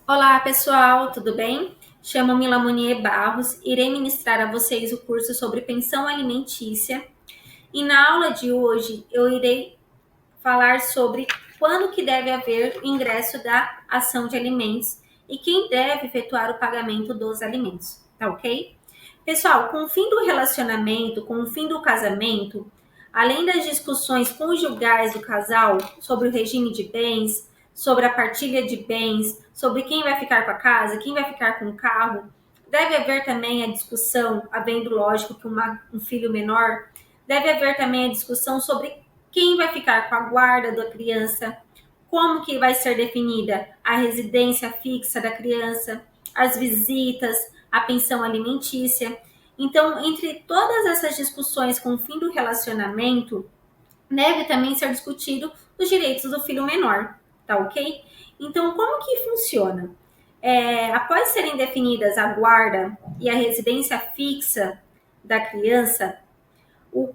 Olá, pessoal, tudo bem? Chamo-me Lamonier Barros, irei ministrar a vocês o curso sobre pensão alimentícia e na aula de hoje eu irei falar sobre quando que deve haver o ingresso da ação de alimentos e quem deve efetuar o pagamento dos alimentos, tá ok? Pessoal, com o fim do relacionamento, com o fim do casamento, além das discussões conjugais do casal sobre o regime de bens, sobre a partilha de bens, sobre quem vai ficar com a casa, quem vai ficar com o carro, deve haver também a discussão, havendo lógico que um filho menor, deve haver também a discussão sobre quem vai ficar com a guarda da criança, como que vai ser definida a residência fixa da criança, as visitas, a pensão alimentícia. Então, entre todas essas discussões com o fim do relacionamento, deve também ser discutido os direitos do filho menor, tá ok? Então, como que funciona? Após serem definidas a guarda e a residência fixa da criança, o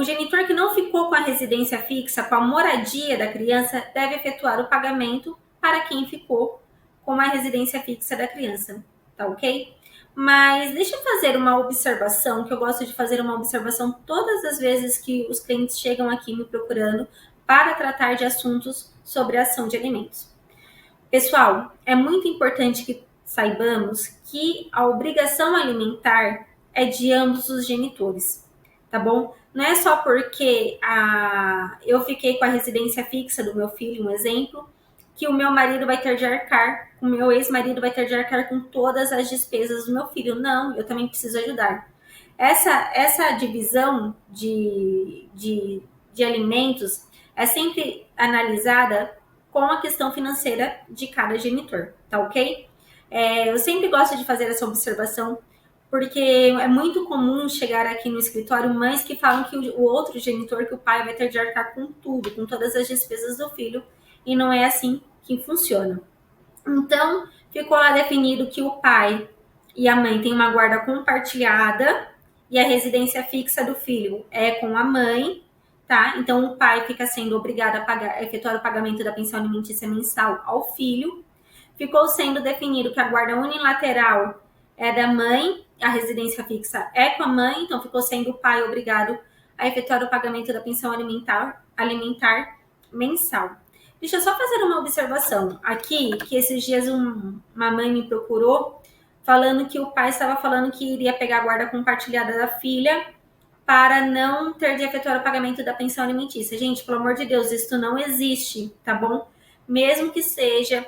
genitor que não ficou com a residência fixa, com a moradia da criança, deve efetuar o pagamento para quem ficou com a residência fixa da criança, tá ok? Mas deixa eu fazer uma observação, que eu gosto de fazer uma observação todas as vezes que os clientes chegam aqui me procurando para tratar de assuntos sobre a ação de alimentos. Pessoal, é muito importante que saibamos que a obrigação alimentar é de ambos os genitores, tá bom? Não é só porque eu fiquei com a residência fixa do meu filho, um exemplo, que o meu marido vai ter de arcar, o meu ex-marido vai ter de arcar com todas as despesas do meu filho. Não, eu também preciso ajudar. Essa divisão de alimentos é sempre analisada com a questão financeira de cada genitor, tá ok? Eu sempre gosto de fazer essa observação, porque é muito comum chegar aqui no escritório mães que falam que o outro genitor, que o pai vai ter de arcar com tudo, com todas as despesas do filho, e não é assim que funciona. Então, ficou lá definido que o pai e a mãe têm uma guarda compartilhada e a residência fixa do filho é com a mãe, tá? Então, o pai fica sendo obrigado a efetuar o pagamento da pensão alimentícia mensal ao filho. Ficou sendo definido que a guarda unilateral é da mãe, a residência fixa é com a mãe, então ficou sendo o pai obrigado a efetuar o pagamento da pensão alimentar mensal. Deixa eu só fazer uma observação aqui, que esses dias uma mãe me procurou falando que o pai estava falando que iria pegar a guarda compartilhada da filha para não ter de efetuar o pagamento da pensão alimentícia. Gente, pelo amor de Deus, isso não existe, tá bom? Mesmo que seja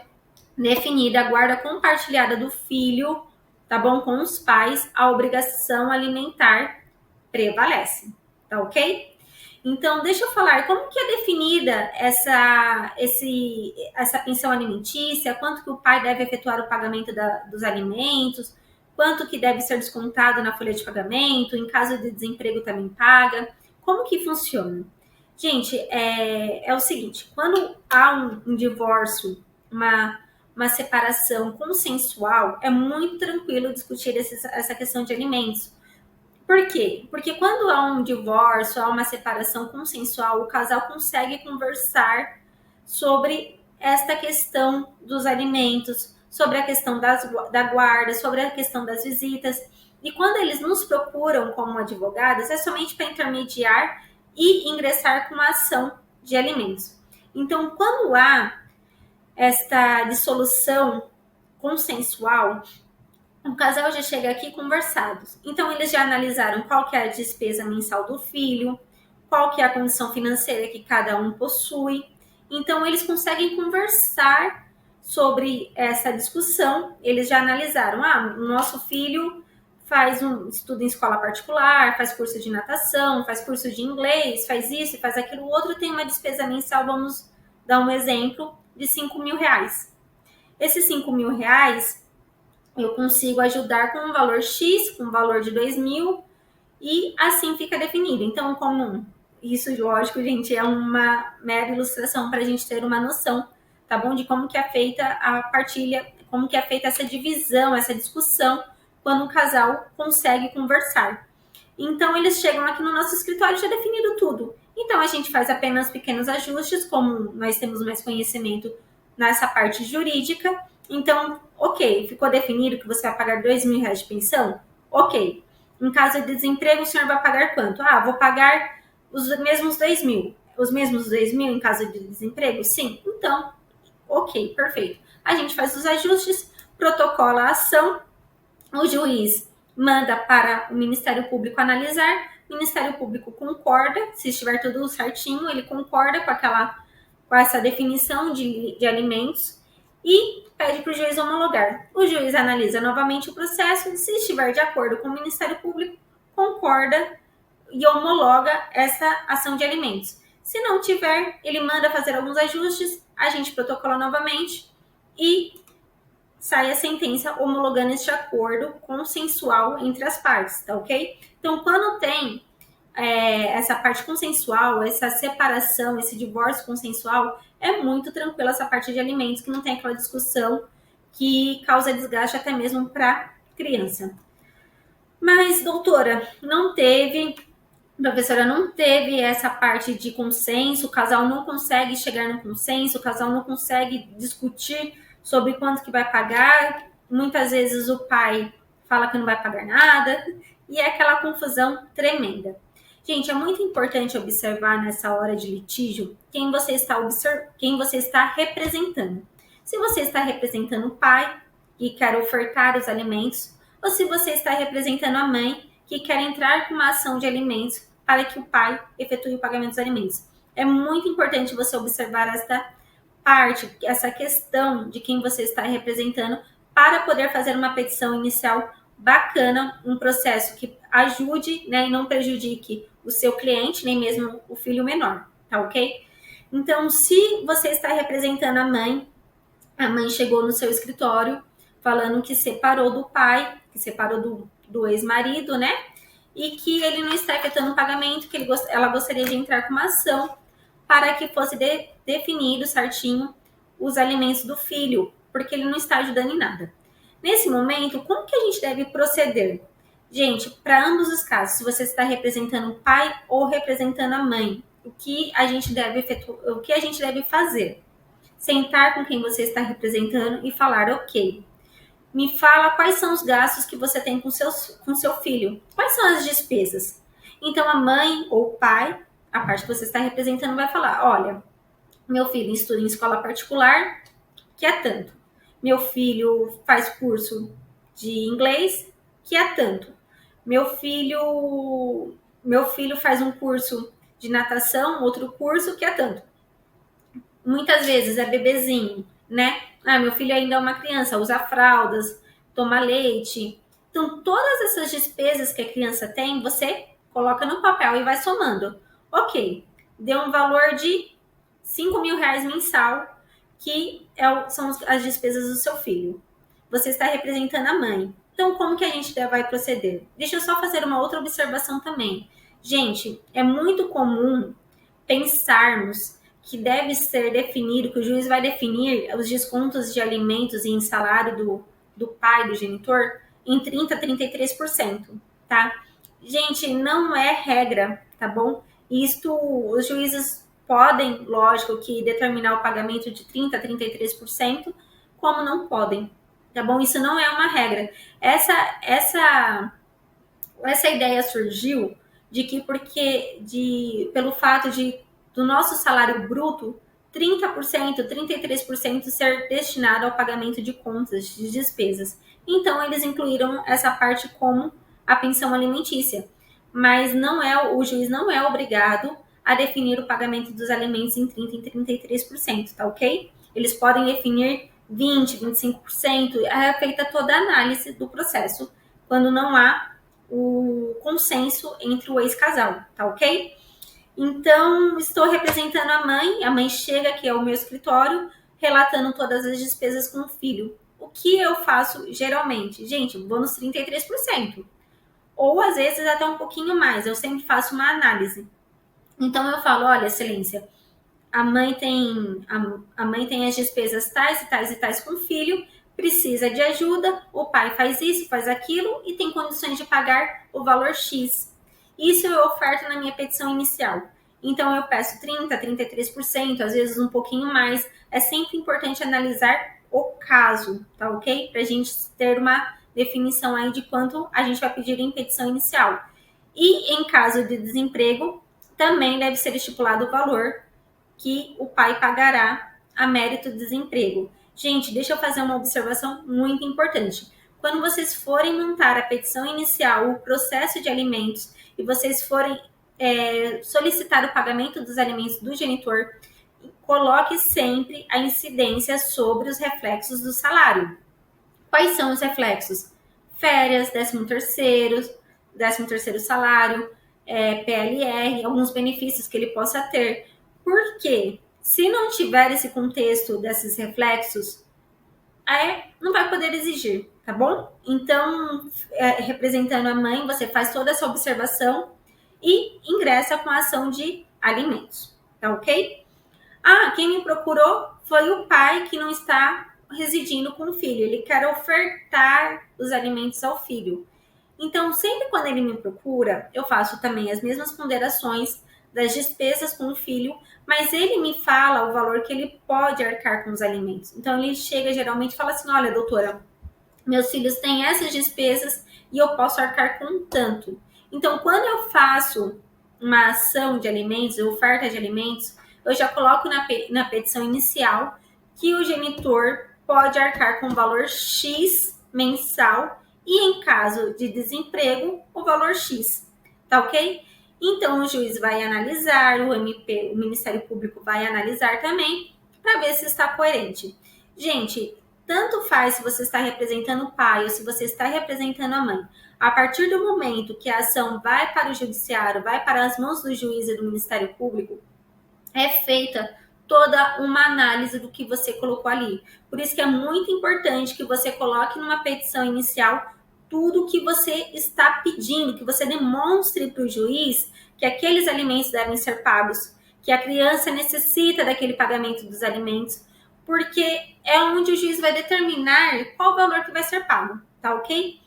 definida a guarda compartilhada do filho, tá bom? Com os pais, a obrigação alimentar prevalece, tá ok? Então, deixa eu falar como que é definida essa pensão alimentícia, quanto que o pai deve efetuar o pagamento dos alimentos, quanto que deve ser descontado na folha de pagamento, em caso de desemprego também paga, como que funciona? Gente, é o seguinte, quando há um divórcio, uma separação consensual, é muito tranquilo discutir essa questão de alimentos. Por quê? Porque quando há um divórcio, há uma separação consensual, o casal consegue conversar sobre esta questão dos alimentos, sobre a questão da guarda, sobre a questão das visitas. E quando eles nos procuram como advogados, é somente para intermediar e ingressar com uma ação de alimentos. Então, quando há esta dissolução consensual, o casal já chega aqui conversados. Então, eles já analisaram qual que é a despesa mensal do filho, qual que é a condição financeira que cada um possui. Então, eles conseguem conversar sobre essa discussão. Eles já analisaram, o nosso filho faz estudo em escola particular, faz curso de natação, faz curso de inglês, faz isso, faz aquilo, o outro tem uma despesa mensal, vamos dar um exemplo, de R$ 5.000. Esses R$ 5.000 eu consigo ajudar com um valor X, com um valor de 2.000, e assim fica definido. Então, como isso, lógico, gente, é uma mera ilustração para a gente ter uma noção, tá bom? De como que é feita a partilha, como que é feita essa divisão, essa discussão, quando o casal consegue conversar. Então, eles chegam aqui no nosso escritório já definido tudo. Então, a gente faz apenas pequenos ajustes, como nós temos mais conhecimento nessa parte jurídica, Então, ok, ficou definido que você vai pagar R$ 2.000 de pensão? Ok. Em caso de desemprego, o senhor vai pagar quanto? Ah, vou pagar os mesmos 2.000. Os mesmos 2.000 em caso de desemprego? Sim. Então, ok, perfeito. A gente faz os ajustes, protocola a ação, o juiz manda para o Ministério Público analisar, o Ministério Público concorda, se estiver tudo certinho, ele concorda com essa definição de alimentos e pede para o juiz homologar. O juiz analisa novamente o processo, se estiver de acordo com o Ministério Público, concorda e homologa essa ação de alimentos. Se não tiver, ele manda fazer alguns ajustes, a gente protocola novamente e sai a sentença homologando este acordo consensual entre as partes, tá ok? Então, quando tem essa parte consensual, essa separação, esse divórcio consensual, é muito tranquilo essa parte de alimentos, que não tem aquela discussão que causa desgaste até mesmo para criança. Mas, doutora, professora, não teve essa parte de consenso, o casal não consegue chegar no consenso, o casal não consegue discutir sobre quanto que vai pagar, muitas vezes o pai fala que não vai pagar nada, e é aquela confusão tremenda. Gente, é muito importante observar nessa hora de litígio quem você está representando. Se você está representando o pai, que quer ofertar os alimentos, ou se você está representando a mãe, que quer entrar com uma ação de alimentos para que o pai efetue o pagamento dos alimentos. É muito importante você observar esta parte, essa questão de quem você está representando, para poder fazer uma petição inicial bacana, um processo que ajude, né, e não prejudique o seu cliente, nem mesmo o filho menor, tá ok? Então, se você está representando a mãe chegou no seu escritório falando que separou do pai, que separou do ex-marido, né? E que ele não está efetuando o pagamento, que ela gostaria de entrar com uma ação para que fosse definido certinho os alimentos do filho, porque ele não está ajudando em nada. Nesse momento, como que a gente deve proceder? Gente, para ambos os casos, se você está representando o pai ou representando a mãe, o que a gente deve fazer? Sentar com quem você está representando e falar, ok, me fala quais são os gastos que você tem com seu filho. Quais são as despesas? Então, a mãe ou o pai, a parte que você está representando, vai falar, olha, meu filho estuda em escola particular, que é tanto. Meu filho faz curso de inglês, que é tanto. Meu filho faz um curso de natação, outro curso, que é tanto. Muitas vezes é bebezinho, né? Ah, meu filho ainda é uma criança, usa fraldas, toma leite. Então, todas essas despesas que a criança tem, você coloca no papel e vai somando. Ok, deu um valor de R$ 5.000 mensal, que são as despesas do seu filho. Você está representando a mãe. Então, como que a gente vai proceder? Deixa eu só fazer uma outra observação também. Gente, é muito comum pensarmos que deve ser definido, que o juiz vai definir os descontos de alimentos em salário do pai, do genitor, em 30% a 33%, tá? Gente, não é regra, tá bom? Os juízes podem, lógico, que determinar o pagamento de 30% a 33%, como não podem, tá bom? Isso não é uma regra. Essa ideia surgiu de que pelo fato do nosso salário bruto, 30%, 33% ser destinado ao pagamento de contas, de despesas. Então, eles incluíram essa parte como a pensão alimentícia. Mas o juiz não é obrigado a definir o pagamento dos alimentos em 30% e 33%, tá ok? Eles podem definir 20%, 25%, é feita toda a análise do processo, quando não há o consenso entre o ex-casal, tá ok? Então, estou representando a mãe chega aqui ao meu escritório, relatando todas as despesas com o filho. O que eu faço geralmente? Gente, vou nos 33%. Ou às vezes até um pouquinho mais, eu sempre faço uma análise. Então eu falo, olha, excelência, a mãe tem as despesas tais e tais e tais com o filho, precisa de ajuda, o pai faz isso, faz aquilo e tem condições de pagar o valor X. Isso eu oferto na minha petição inicial. Então eu peço 30%, 33%, às vezes um pouquinho mais. É sempre importante analisar o caso, tá ok? Para a gente ter uma definição aí de quanto a gente vai pedir em petição inicial. E em caso de desemprego, também deve ser estipulado o valor que o pai pagará a mérito do desemprego. Gente, deixa eu fazer uma observação muito importante. Quando vocês forem montar a petição inicial, o processo de alimentos, e vocês forem solicitar o pagamento dos alimentos do genitor, coloque sempre a incidência sobre os reflexos do salário. Quais são os reflexos? Férias, 13º salário, PLR, alguns benefícios que ele possa ter. Por quê? Se não tiver esse contexto desses reflexos, não vai poder exigir, tá bom? Então, representando a mãe, você faz toda essa observação e ingressa com a ação de alimentos, tá ok? Quem me procurou foi o pai que não está residindo com o filho, ele quer ofertar os alimentos ao filho. Então, sempre quando ele me procura, eu faço também as mesmas ponderações das despesas com o filho, mas ele me fala o valor que ele pode arcar com os alimentos. Então, ele chega geralmente e fala assim: olha, doutora, meus filhos têm essas despesas e eu posso arcar com tanto. Então, quando eu faço uma ação de alimentos, oferta de alimentos, eu já coloco na petição inicial que o genitor pode arcar com o valor X mensal e, em caso de desemprego, o valor X, tá ok? Então, o juiz vai analisar, o Ministério Público vai analisar também, para ver se está coerente. Gente, tanto faz se você está representando o pai ou se você está representando a mãe. A partir do momento que a ação vai para o judiciário, vai para as mãos do juiz e do Ministério Público, é feita toda uma análise do que você colocou ali. Por isso que é muito importante que você coloque numa petição inicial tudo o que você está pedindo, que você demonstre para o juiz que aqueles alimentos devem ser pagos, que a criança necessita daquele pagamento dos alimentos, porque é onde o juiz vai determinar qual o valor que vai ser pago, tá ok?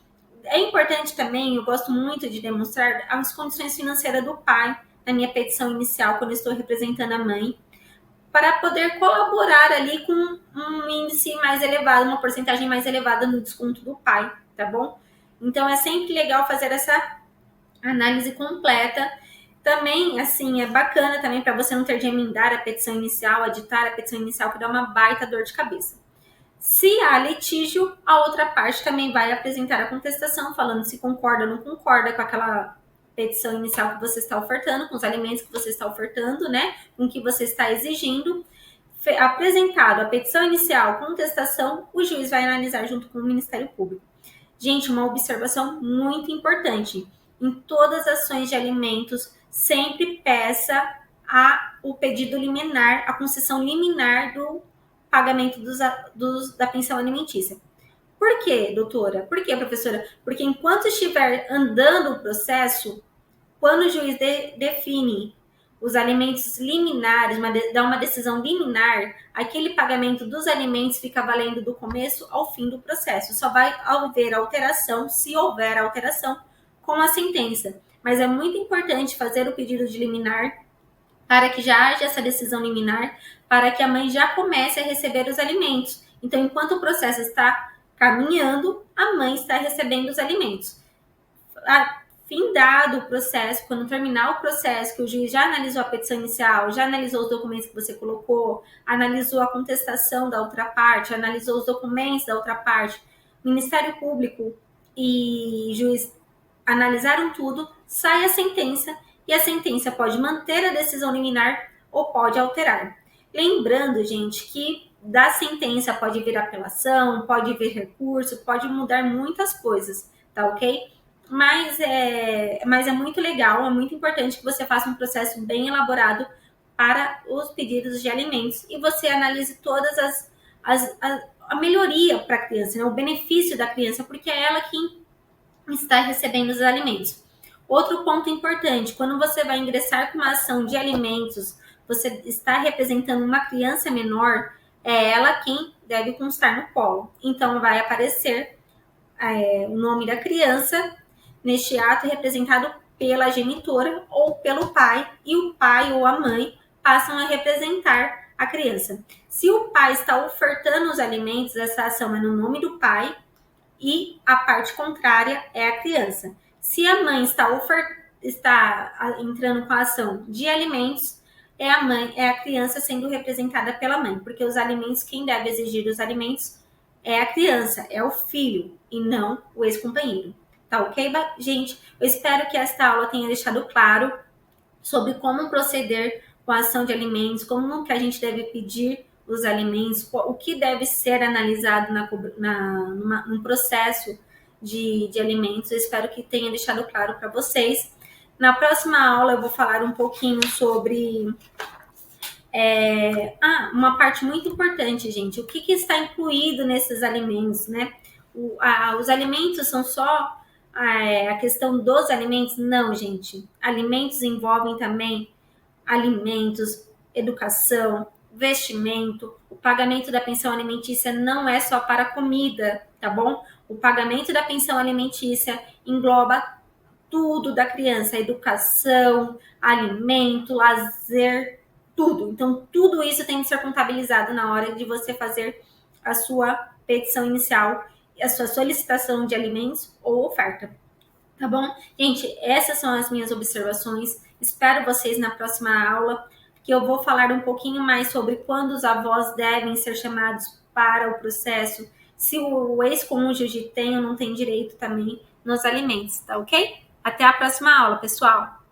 É importante também, eu gosto muito de demonstrar as condições financeiras do pai na minha petição inicial, quando eu estou representando a mãe, para poder colaborar ali com um índice mais elevado, uma porcentagem mais elevada no desconto do pai, tá bom? Então, é sempre legal fazer essa análise completa. Também, assim, é bacana também para você não ter de emendar a petição inicial, aditar a petição inicial, que dá uma baita dor de cabeça. Se há litígio, a outra parte também vai apresentar a contestação, falando se concorda ou não concorda com aquela petição inicial que você está ofertando, com os alimentos que você está ofertando, né? Com o que você está exigindo. Apresentado a petição inicial, contestação, o juiz vai analisar junto com o Ministério Público. Gente, uma observação muito importante. Em todas as ações de alimentos, sempre peça o pedido liminar, a concessão liminar do pagamento da pensão alimentícia. Por quê, doutora? Por quê, professora? Porque enquanto estiver andando o processo, quando o juiz define os alimentos liminares, dá uma decisão liminar, aquele pagamento dos alimentos fica valendo do começo ao fim do processo. Só vai haver alteração, se houver alteração, com a sentença. Mas é muito importante fazer o pedido de liminar para que já haja essa decisão liminar, para que a mãe já comece a receber os alimentos. Então, enquanto o processo está caminhando, a mãe está recebendo os alimentos. Findado o processo, quando terminar o processo, que o juiz já analisou a petição inicial, já analisou os documentos que você colocou, analisou a contestação da outra parte, analisou os documentos da outra parte, Ministério Público e juiz analisaram tudo, sai a sentença, e a sentença pode manter a decisão liminar ou pode alterar. Lembrando, gente, que da sentença pode vir apelação, pode vir recurso, pode mudar muitas coisas, tá ok? Mas é muito legal, é muito importante que você faça um processo bem elaborado para os pedidos de alimentos e você analise todas a melhoria para a criança, né? O benefício da criança, porque é ela quem está recebendo os alimentos. Outro ponto importante, quando você vai ingressar com uma ação de alimentos, você está representando uma criança menor, é ela quem deve constar no polo. Então, vai aparecer o nome da criança neste ato representado pela genitora ou pelo pai, e o pai ou a mãe passam a representar a criança. Se o pai está ofertando os alimentos, essa ação é no nome do pai e a parte contrária é a criança. Se a mãe está entrando com a ação de alimentos, é a criança sendo representada pela mãe, porque os alimentos, quem deve exigir os alimentos é a criança, é o filho e não o ex-companheiro. Tá ok, gente? Eu espero que esta aula tenha deixado claro sobre como proceder com a ação de alimentos, como que a gente deve pedir os alimentos, o que deve ser analisado num processo de alimentos. Eu espero que tenha deixado claro para vocês. Na próxima aula eu vou falar um pouquinho sobre uma parte muito importante, gente. O que está incluído nesses alimentos, né? Os alimentos são só a questão dos alimentos? Não, gente. Alimentos envolvem também alimentos, educação, vestimento. O pagamento da pensão alimentícia não é só para comida, tá bom? O pagamento da pensão alimentícia engloba tudo da criança, educação, alimento, lazer, tudo. Então, tudo isso tem que ser contabilizado na hora de você fazer a sua petição inicial, a sua solicitação de alimentos ou oferta. Tá bom? Gente, essas são as minhas observações. Espero vocês na próxima aula, que eu vou falar um pouquinho mais sobre quando os avós devem ser chamados para o processo, se o ex-cônjuge tem ou não tem direito também nos alimentos, tá ok? Até a próxima aula, pessoal!